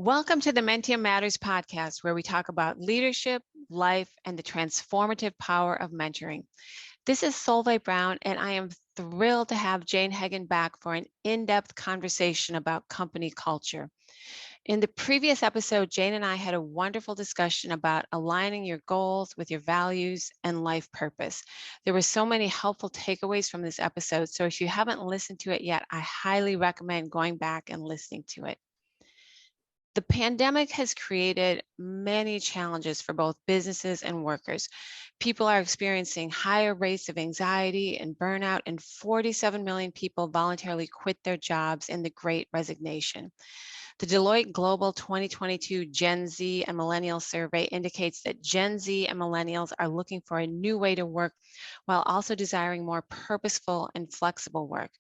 Welcome to the Mentium Matters podcast, where we talk about leadership, life, and the transformative power of mentoring. This is Solveig Brown, and I am thrilled to have Jayne Heggen back for an in-depth conversation about company culture. In the previous episode, Jayne and I had a wonderful discussion about aligning your goals with your values and life purpose. There were so many helpful takeaways from this episode, so if you haven't listened to it yet, I highly recommend going back and listening to it. The pandemic has created many challenges for both businesses and workers. People are experiencing higher rates of anxiety and burnout, and 47 million people voluntarily quit their jobs in the Great Resignation. The Deloitte Global 2022 Gen Z and Millennial Survey indicates that Gen Z and Millennials are looking for a new way to work while also desiring more purposeful and flexible work.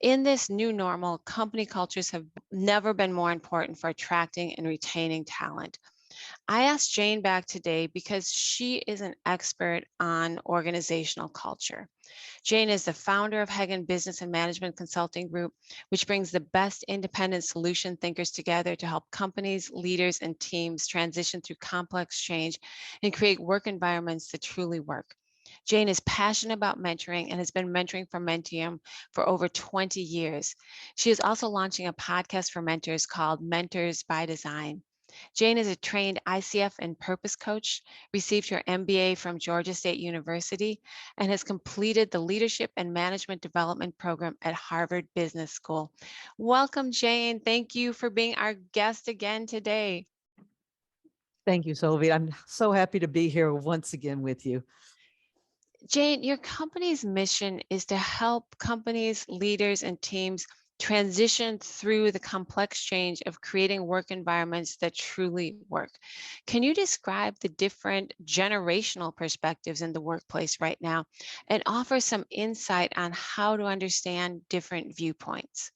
In this new normal, company cultures have never been more important for attracting and retaining talent. I asked Jayne back today because she is an expert on organizational culture. Jayne is the founder of Heggen Business and Management Consulting Group, which brings the best independent solution thinkers together to help companies, leaders, and teams transition through complex change and create work environments that truly work. Jayne is passionate about mentoring and has been mentoring for Mentium for over 20 years. She is also launching a podcast for mentors called Mentors by Design. Jayne is a trained ICF and purpose coach, received her MBA from Georgia State University, and has completed the Leadership and Management Development Program at Harvard Business School. Welcome, Jayne. Thank you for being our guest again today. Thank you, Sylvie. I'm so happy to be here once again with you. Jayne, your company's mission is to help companies, leaders, and teams transition through the complex change of creating work environments that truly work. Can you describe the different generational perspectives in the workplace right now and offer some insight on how to understand different viewpoints?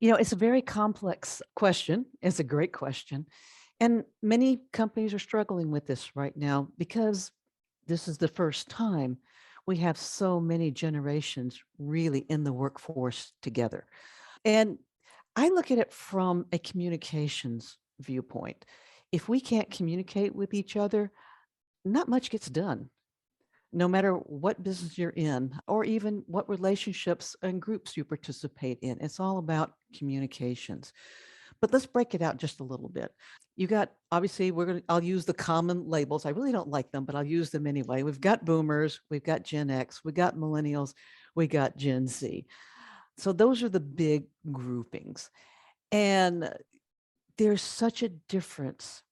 You know, it's a very complex question. It's a great question. And many companies are struggling with this right now because this is the first time we have so many generations really in the workforce together. And I look at it from a communications viewpoint. If we can't communicate with each other, not much gets done, no matter what business you're in or even what relationships and groups you participate in. It's all about communications. But let's break it out just a little bit. You got, obviously, I'll use the common labels. I really don't like them, but I'll use them anyway. We've got boomers, we've got Gen X, we got millennials, we got Gen Z. So those are the big groupings. And there's such a difference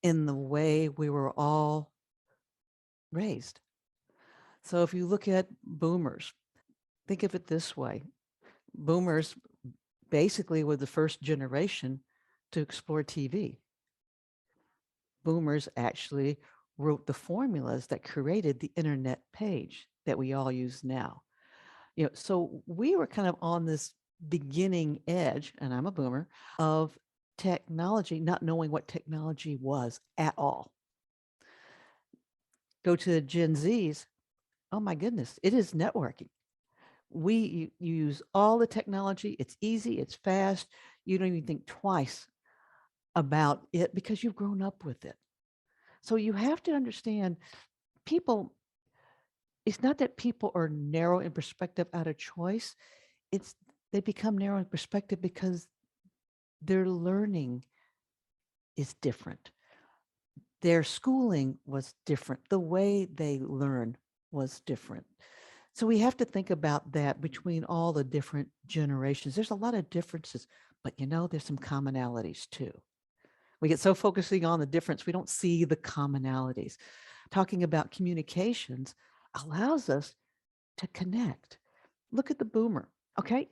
in the way we were all raised. So if you look at boomers, think of it this way. Boomers basically were the first generation to explore TV. Boomers actually wrote the formulas that created the internet page that we all use now. You know, so we were kind of on this beginning edge, and I'm a boomer, of technology, not knowing what technology was at all. Go to the Gen Zs, oh my goodness, it is networking. We use all the technology. It's easy, it's fast. You don't even think twice about it because you've grown up with it. So you have to understand people, it's not that people are narrow in perspective out of choice. It's they become narrow in perspective because their learning is different. Their schooling was different. The way they learn was different. So we have to think about that between all the different generations. There's a lot of differences, but you know, there's some commonalities too. We get so focusing on the difference, we don't see the commonalities. Talking about communications allows us to connect. Look at the boomer, okay?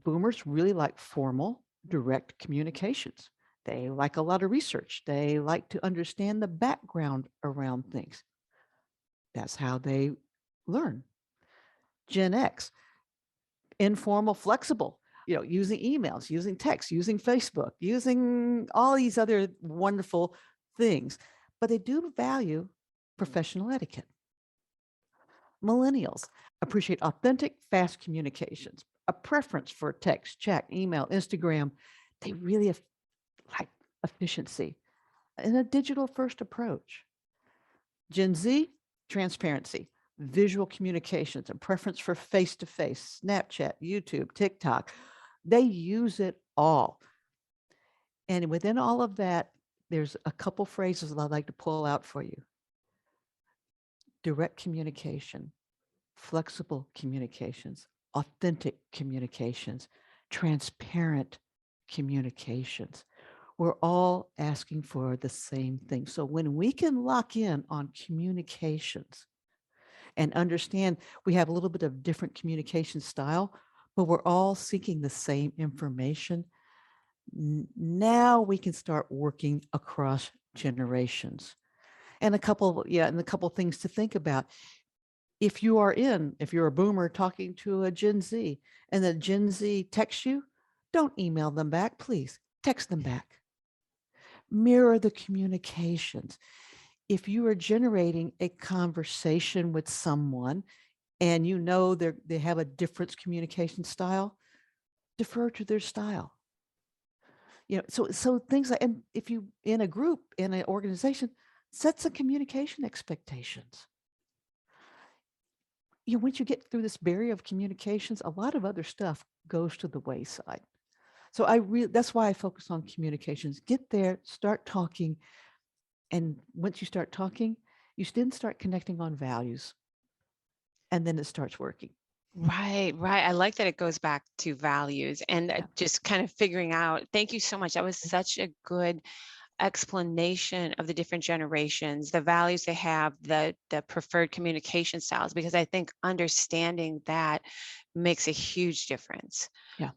Boomers really like formal, direct communications. They like a lot of research. They like to understand the background around things. That's how they learn. Gen X, informal, flexible, you know, using emails, using text, using Facebook, using all these other wonderful things, but they do value professional etiquette. Millennials appreciate authentic, fast communications, a preference for text, chat, email, Instagram. They really like efficiency and a digital first approach. Gen Z, transparency, visual communications, and preference for face to face, Snapchat, YouTube, TikTok. They use it all. And within all of that, there's a couple phrases that I'd like to pull out for you: direct communication, flexible communications, authentic communications, transparent communications. We're all asking for the same thing. So when we can lock in on communications and understand we have a little bit of different communication style, but we're all seeking the same information, now we can start working across generations. And a couple things to think about. If you're a boomer talking to a Gen Z and the Gen Z texts you, don't email them back, please. Text them back. Mirror the communications. If you are generating a conversation with someone and you know they have a different communication style, defer to their style. So things like, and if you in a group, in an organization, set some communication expectations. Once you get through this barrier of communications, a lot of other stuff goes to the wayside. So that's why I focus on communications. Get there, start talking, and once you start talking, you then start connecting on values, and then it starts working. Right, right. I like that it goes back to values and Yeah. just kind of figuring out. Thank you so much. That was such a good explanation of the different generations, the values they have, the preferred communication styles, because I think understanding that makes a huge difference. Yeah.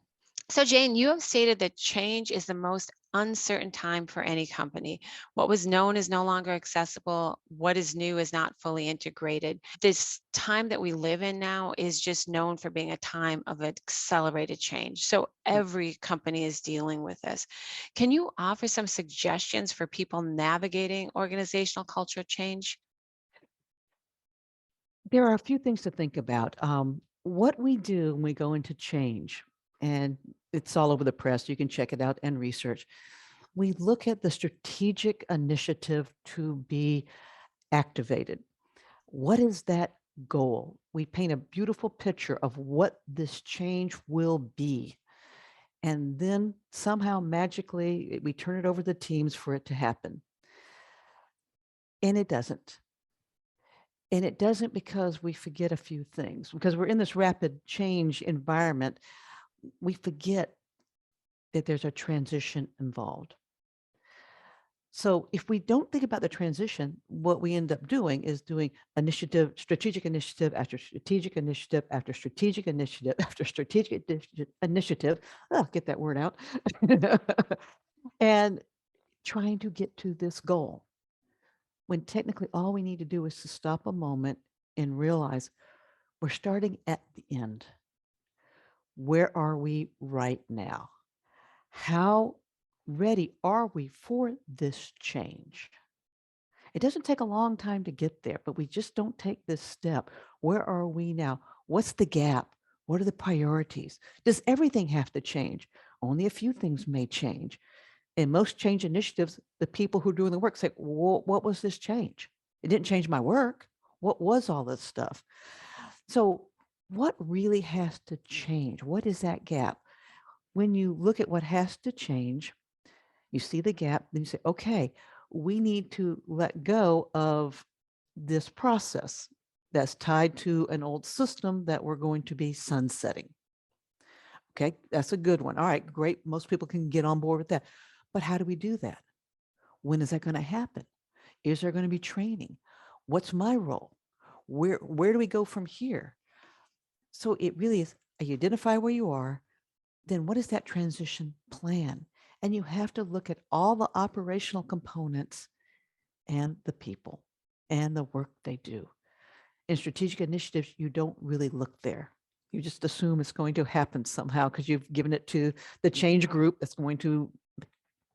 So, Jayne, you have stated that change is the most uncertain time for any company. What was known is no longer accessible. What is new is not fully integrated. This time that we live in now is just known for being a time of accelerated change. So, Yeah. every company is dealing with this. Can you offer some suggestions for people navigating organizational culture change? There are a few things to think about. What we do when we go into change, and it's all over the press, you can check it out and research. We look at the strategic initiative to be activated. What is that goal? We paint a beautiful picture of what this change will be. And then somehow magically we turn it over to the teams for it to happen. And it doesn't. And it doesn't because we forget a few things. Because we're in this rapid change environment, we forget that there's a transition involved. So if we don't think about the transition, what we end up doing is doing strategic initiative after strategic initiative after strategic initiative after strategic initiative. Oh, get that word out. And trying to get to this goal, when technically all we need to do is to stop a moment and realize we're starting at the end. Where are we right now? How ready are we for this change? It doesn't take a long time to get there, but we just don't take this step. Where are we now? What's the gap? What are the priorities? Does everything have to change? Only a few things may change. In most change initiatives, the people who are doing the work say, what was this change? It didn't change my work. What was all this stuff? So what really has to change? What is that gap? When you look at what has to change, you see the gap, then you say, okay, we need to let go of this process that's tied to an old system that we're going to be sunsetting. Okay, that's a good one. All right, great. Most people can get on board with that. But how do we do that? When is that going to happen? Is there going to be training? What's my role? Where do we go from here? So it really is, you identify where you are, then what is that transition plan? And you have to look at all the operational components and the people and the work they do. In strategic initiatives, you don't really look there. You just assume it's going to happen somehow because you've given it to the change group that's going to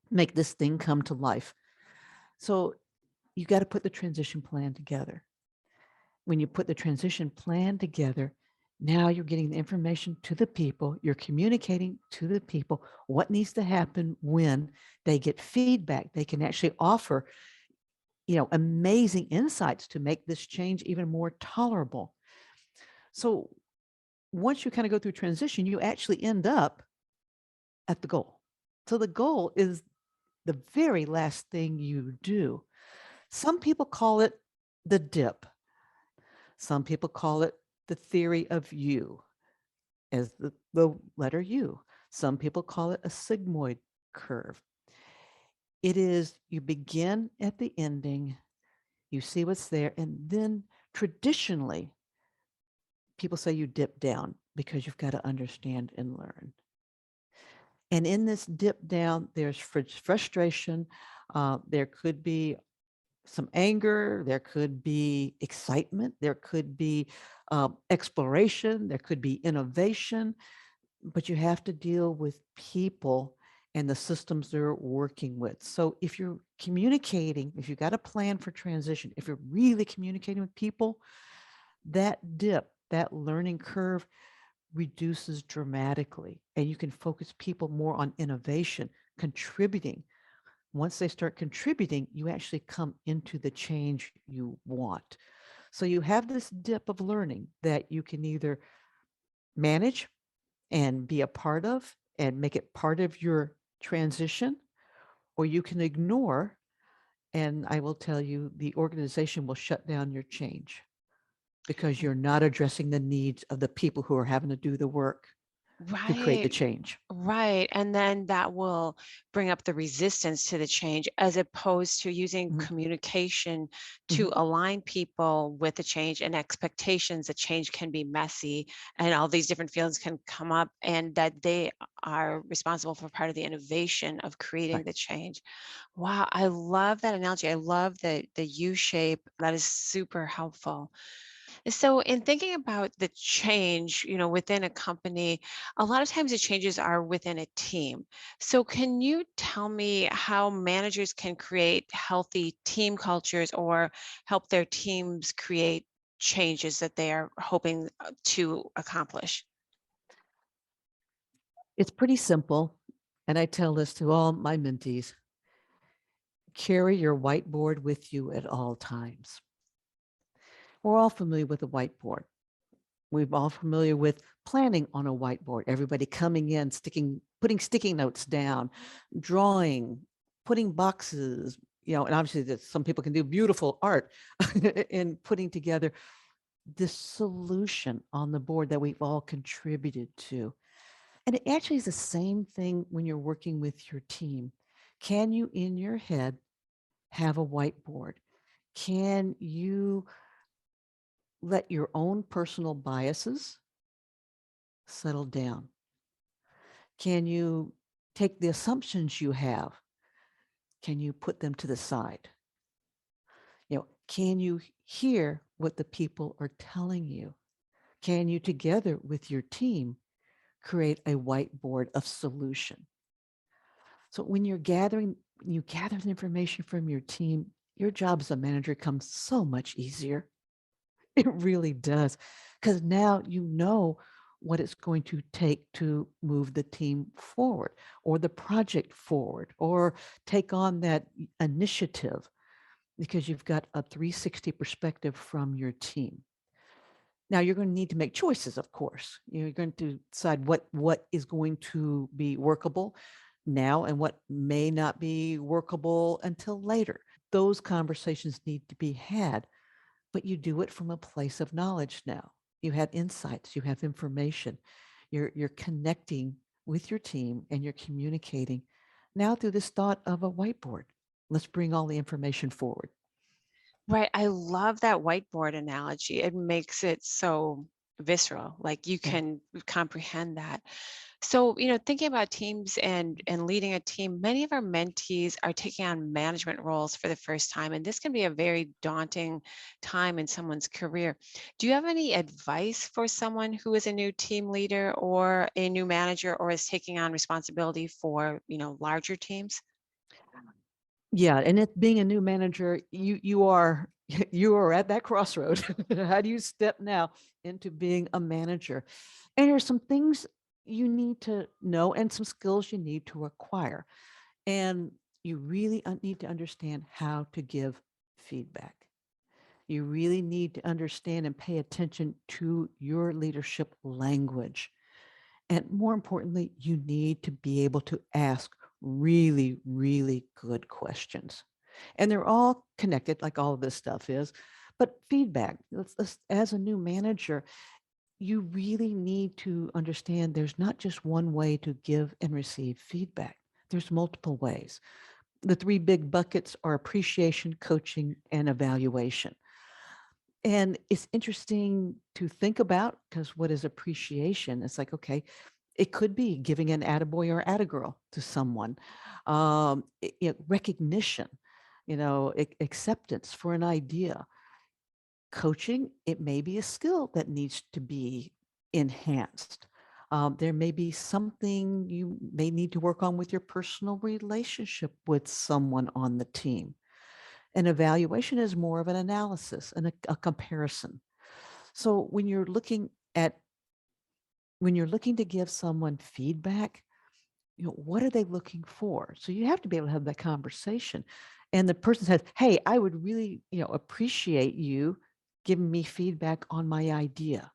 make this thing come to life. So you got to put the transition plan together. When you put the transition plan together, Now you're getting the information to the people, you're communicating to the people what needs to happen when they get feedback. They can actually offer, amazing insights to make this change even more tolerable. So once you kind of go through transition, you actually end up at the goal. So the goal is the very last thing you do. Some people call it the dip. Some people call it the theory of U, as the letter U. Some people call it a sigmoid curve. It is you begin at the ending, you see what's there, and then traditionally, people say you dip down because you've got to understand and learn. And in this dip down, there's frustration. There could be some anger. There could be excitement. There could be exploration. There could be innovation. But you have to deal with people and the systems they're working with. So if you're communicating, if you've got a plan for transition, if you're really communicating with people, that dip, that learning curve reduces dramatically, and you can focus people more on innovation, contributing. Once they start contributing, you actually come into the change you want. So you have this dip of learning that you can either manage and be a part of and make it part of your transition, or you can ignore. And I will tell you, the organization will shut down your change because you're not addressing the needs of the people who are having to do the work to create the Right. change. Right. And then that will bring up the resistance to the change as opposed to using Mhm, communication mhm. to align people with the change and expectations that change can be messy and all these different feelings can come up and that they are responsible for part of the innovation of creating Right. the change. Wow, I love that analogy. I love the U shape. That is super helpful. So, in thinking about the change, within a company, a lot of times the changes are within a team. So, can you tell me how managers can create healthy team cultures or help their teams create changes that they are hoping to accomplish? It's pretty simple. And I tell this to all my mentees: carry your whiteboard with you at all times. We're all familiar with a whiteboard. We're all familiar with planning on a whiteboard, everybody coming in, putting sticky notes down, drawing, putting boxes, and obviously that some people can do beautiful art in putting together this solution on the board that we've all contributed to. And it actually is the same thing when you're working with your team. Can you, in your head, have a whiteboard? Can you let your own personal biases settle down? Can you take the assumptions you have? Can you put them to the side? Can you hear what the people are telling you? Can you, together with your team, create a whiteboard of solution? So when you gather the information from your team, your job as a manager comes so much easier. It really does. Because now you know what it's going to take to move the team forward or the project forward or take on that initiative, because you've got a 360 perspective from your team. Now you're going to need to make choices, of course. You're going to decide what is going to be workable now and what may not be workable until later. Those conversations need to be had, but you do it from a place of knowledge now. You have insights, you have information, you're connecting with your team and you're communicating now through this thought of a whiteboard. Let's bring all the information forward. Right. I love that whiteboard analogy. It makes it so visceral, like you Yeah. can comprehend that. So, thinking about teams and leading a team, many of our mentees are taking on management roles for the first time, and this can be a very daunting time in someone's career. Do you have any advice for someone who is a new team leader or a new manager or is taking on responsibility for, larger teams? Yeah, and it being a new manager, you are You are at that crossroad. How do you step now into being a manager? And there's some things you need to know and some skills you need to acquire. And you really need to understand how to give feedback. You really need to understand and pay attention to your leadership language. And more importantly, you need to be able to ask really, really good questions. And they're all connected, like all of this stuff is. But feedback, as a new manager, you really need to understand there's not just one way to give and receive feedback, there's multiple ways. The three big buckets are appreciation, coaching, and evaluation. And it's interesting to think about because what is appreciation? It's like, okay, it could be giving an attaboy or attagirl to someone, recognition, acceptance for an idea. Coaching, it may be a skill that needs to be enhanced. There may be something you may need to work on with your personal relationship with someone on the team. An evaluation is more of an analysis and a comparison. So at when you're looking to give someone feedback, what are they looking for? So you have to be able to have that conversation. And the person says, hey, I would really, appreciate you giving me feedback on my idea.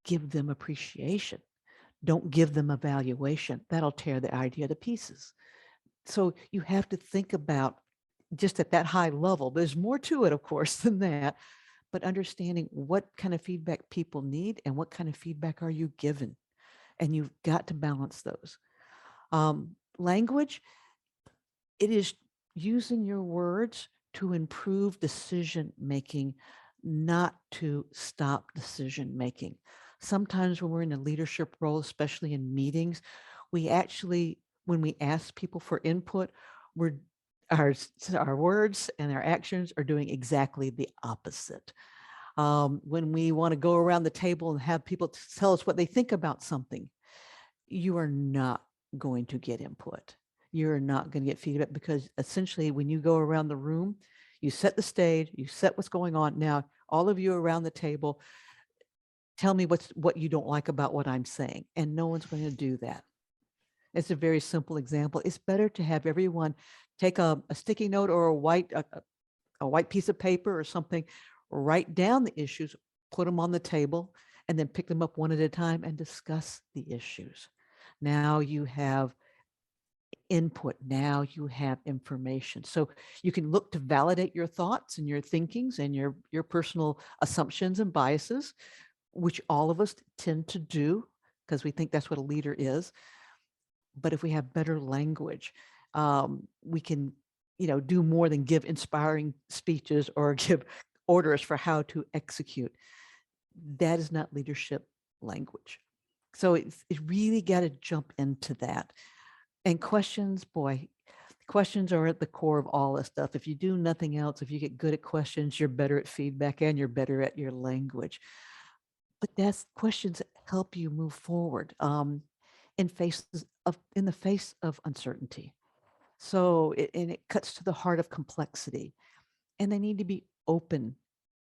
Give them appreciation. Don't give them evaluation. That'll tear the idea to pieces. So you have to think about just at that high level. There's more to it, of course, than that, but understanding what kind of feedback people need and what kind of feedback are you given. And you've got to balance those. Language, it is using your words to improve decision making, not to stop decision making. Sometimes when we're in a leadership role, especially in meetings, we actually, when we ask people for input, we're our words and our actions are doing exactly the opposite. When we want to go around the table and have people tell us what they think about something, you are not going to get input. You're not going to get feedback because essentially when you go around the room, you set the stage, you set what's going on. Now, all of you around the table, tell me what you don't like about what I'm saying. And no one's going to do that. It's a very simple example. It's better to have everyone take a sticky note or a white piece of paper or something, write down the issues, put them on the table, and then pick them up one at a time and discuss the issues. Now you have input. Now you have information. So you can look to validate your thoughts and your thinkings and your personal assumptions and biases, which all of us tend to do because we think that's what a leader is. But if we have better language, we can, do more than give inspiring speeches or give orders for how to execute. That is not leadership language. So it really got to jump into that. And questions, boy, questions are at the core of all this stuff. If you do nothing else, if you get good at questions, you're better at feedback and you're better at your language. But that's questions that help you move forward in the face of uncertainty. So and it cuts to the heart of complexity. And they need to be open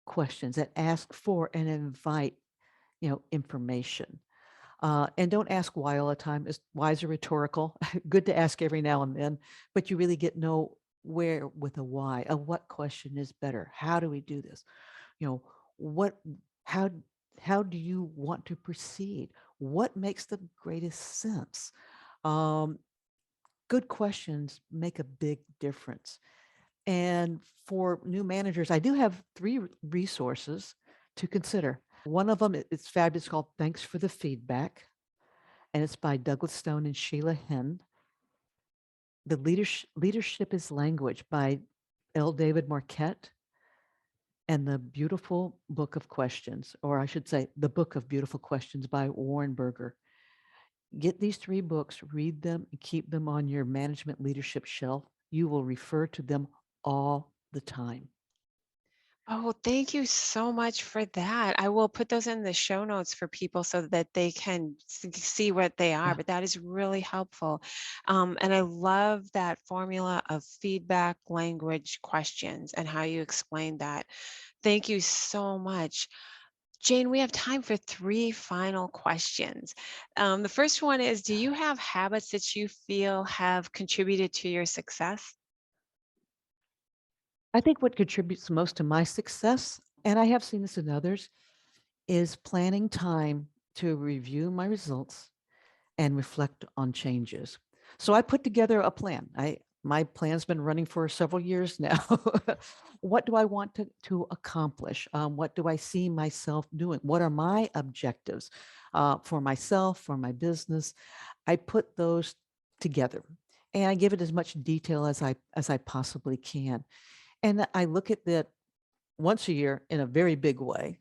questions that ask for and invite, information. And don't ask why all the time. Why is rhetorical. Good to ask every now and then, but you really get nowhere with a why. A what question is better? How do we do this? You know, what how how do you want to proceed? What makes the greatest sense? Um, Good questions make a big difference. And for new managers, I do have three resources to consider. One of them is fabulous, called Thanks for the Feedback, and it's by Douglas Stone and Sheila Henn. The Leadership is Language by L. David Marquette, and The Beautiful Book of Questions, or I should say, The Book of Beautiful Questions by Warren Berger. Get these three books, read them, and keep them on your management leadership shelf. You will refer to them all the time. Oh, thank you so much for that. I will put those in the show notes for people so that they can see what they are, Yeah. but that is really helpful. And I love that formula of feedback, language, questions, and how you explained that. Thank you so much. Jane, we have time for three final questions. The first one is, do you have habits that you feel have contributed to your success? I think what contributes most to my success, and I have seen this in others, is planning time to review my results and reflect on changes. So I put together a plan. My plan's been running for several years now. What do I want to accomplish? What do I see myself doing? What are my objectives for myself, for my business? I put those together and I give it as much detail as I possibly can. And I look at that once a year in a very big way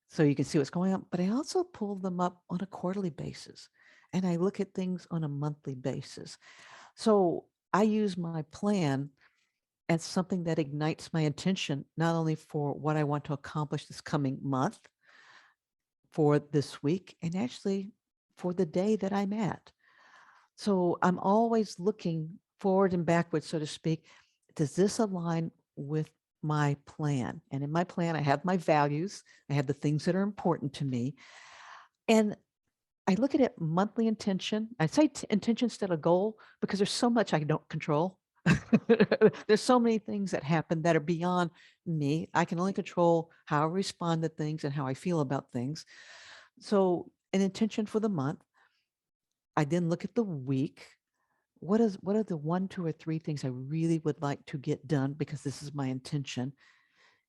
so you can see what's going on. But I also pull them up on a quarterly basis and I look at things on a monthly basis. So I use my plan as something that ignites my attention, not only for what I want to accomplish this coming month, for this week, and actually for the day that I'm at. So I'm always looking forward and backwards, so to speak. Does this align with my plan? And in my plan, I have my values, I have the things that are important to me. And I look at it monthly intention. I say intention instead of goal because there's so much I don't control. There's so many things that happen that are beyond me. I can only control how I respond to things and how I feel about things. So, an intention for the month. I then look at the week. What are the one, two, or three things I really would like to get done because this is my intention?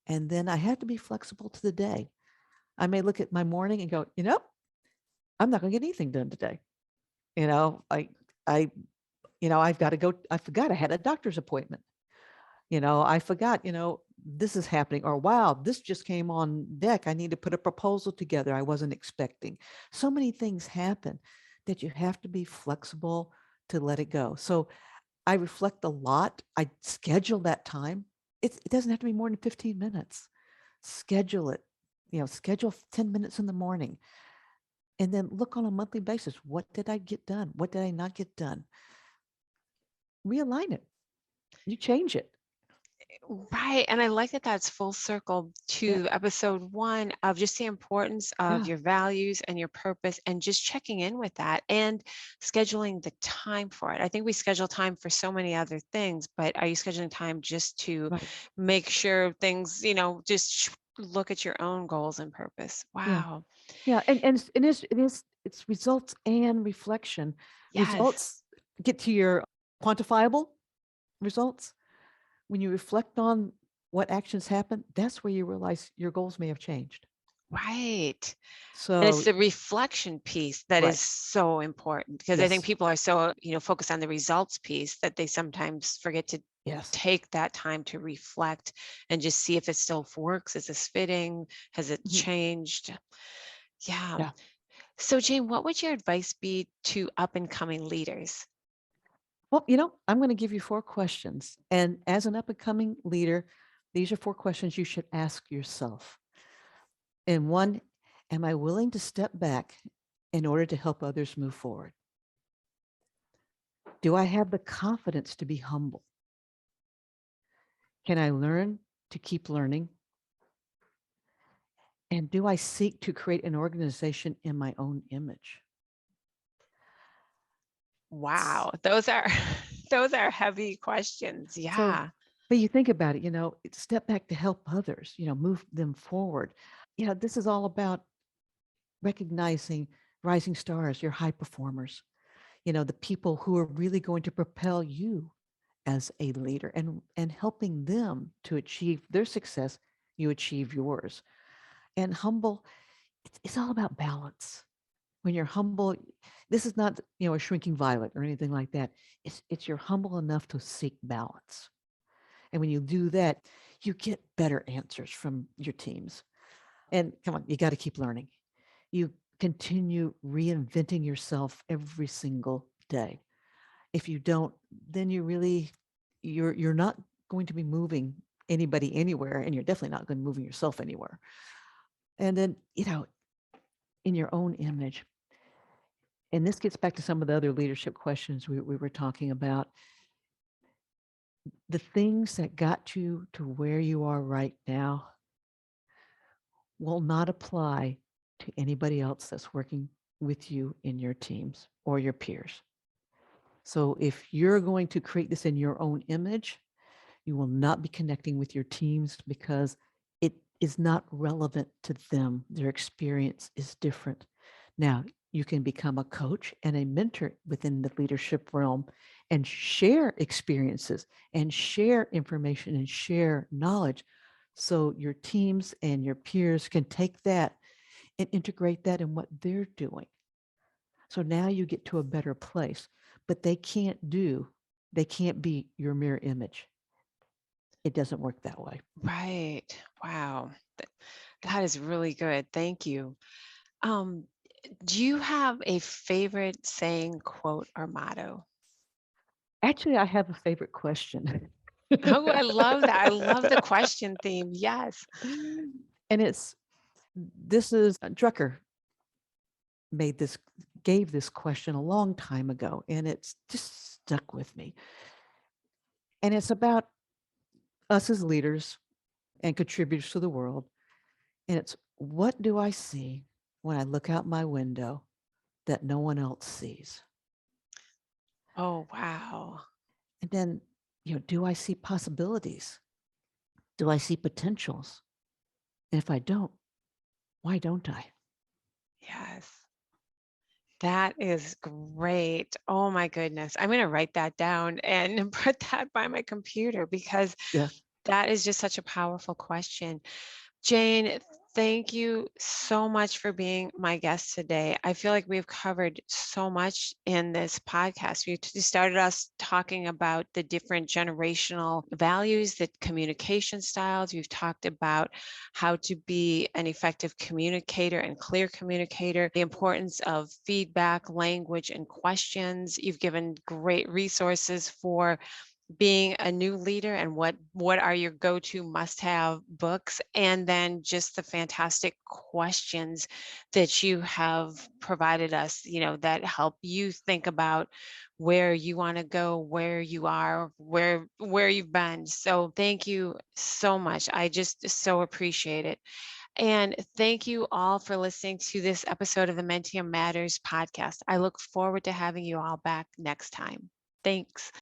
And then I have to be flexible to the day. I may look at my morning and go, I'm not going to get anything done today. You know, I, I've got to go. I forgot I had a doctor's appointment. I forgot, this is happening, or wow, this just came on deck. I need to put a proposal together I wasn't expecting. So many things happen that you have to be flexible to let it go. So I reflect a lot. I schedule that time. It doesn't have to be more than 15 minutes. Schedule it, schedule 10 minutes in the morning and then look on a monthly basis. What did I get done? What did I not get done? Realign it. You change it. Right. And I like that that's full circle Yeah. to episode one of just the importance of Yeah. your values and your purpose and just checking in with that and scheduling the time for it. I think we schedule time for so many other things, but are you scheduling time just to Right. make sure things, just look at your own goals and purpose? Yeah. Wow. Yeah, and it's results and reflection. Yes. Results get to your quantifiable results. When you reflect on what actions happen, that's where you realize your goals may have changed. Right. And it's So, the reflection piece that is right. so important because I think Yes. people are so, focused on the results piece that they sometimes forget to Yes. take that time to reflect and just see if it still works. Is this fitting? Has it Mhm. changed? Yeah. Yeah. So, Jane, what would your advice be to up and coming leaders? Well, I'm going to give you four questions. And as an up and coming leader, these are four questions you should ask yourself. And one, am I willing to step back in order to help others move forward? Do I have the confidence to be humble? Can I learn to keep learning? And do I seek to create an organization in my own image? Wow, those are those are heavy questions. So, Yeah. but you think about it, step back to help others, move them forward. This is all about recognizing rising stars, your high performers, the people who are really going to propel you as a leader and helping them to achieve their success, you achieve yours. And humble, it's all about balance. When you're humble, this is not, a shrinking violet or anything like that. It's you're humble enough to seek balance. And when you do that, you get better answers from your teams. And come on, you got to keep learning. You continue reinventing yourself every single day. If you don't, then you're not going to be moving anybody anywhere, and you're definitely not going to move yourself anywhere. And then, in your own image, and this gets back to some of the other leadership questions we were talking about, the things that got you to where you are right now will not apply to anybody else that's working with you in your teams or your peers. So if you're going to create this in your own image, you will not be connecting with your teams because it is not relevant to them. Their experience is different. Now, you can become a coach and a mentor within the leadership realm and share experiences and share information and share knowledge so your teams and your peers can take that and integrate that in what they're doing. So now you get to a better place, but they can't be your mirror image. It doesn't work that way. Right. Wow. That is really good. Thank you. Um, do you have a favorite saying, quote, or motto? Actually, I have a favorite question. Oh, I love that. I love the question theme. Yes. And this is Drucker made this gave this question a long time ago, and it's just stuck with me. And it's about us as leaders and contributors to the world. And it's, what do I see when I look out my window that no one else sees? Oh, wow. And then, do I see possibilities? Do I see potentials? And if I don't, why don't I? Yes. That is great. Oh my goodness. I'm going to write that down and put that by my computer because Yeah. that is just such a powerful question. Jayne, thank you so much for being my guest today. I feel like we've covered so much in this podcast. You started us talking about the different generational values, the communication styles. We've talked about how to be an effective communicator and clear communicator, the importance of feedback, language, and questions. You've given great resources for being a new leader and what are your go-to must-have books, and then just the fantastic questions that you have provided us, that help you think about where you want to go, where you are, where you've been. So thank you so much. I just so appreciate it. And thank you all for listening to this episode of the Mentium Matters podcast. I look forward to having you all back next time. Thanks.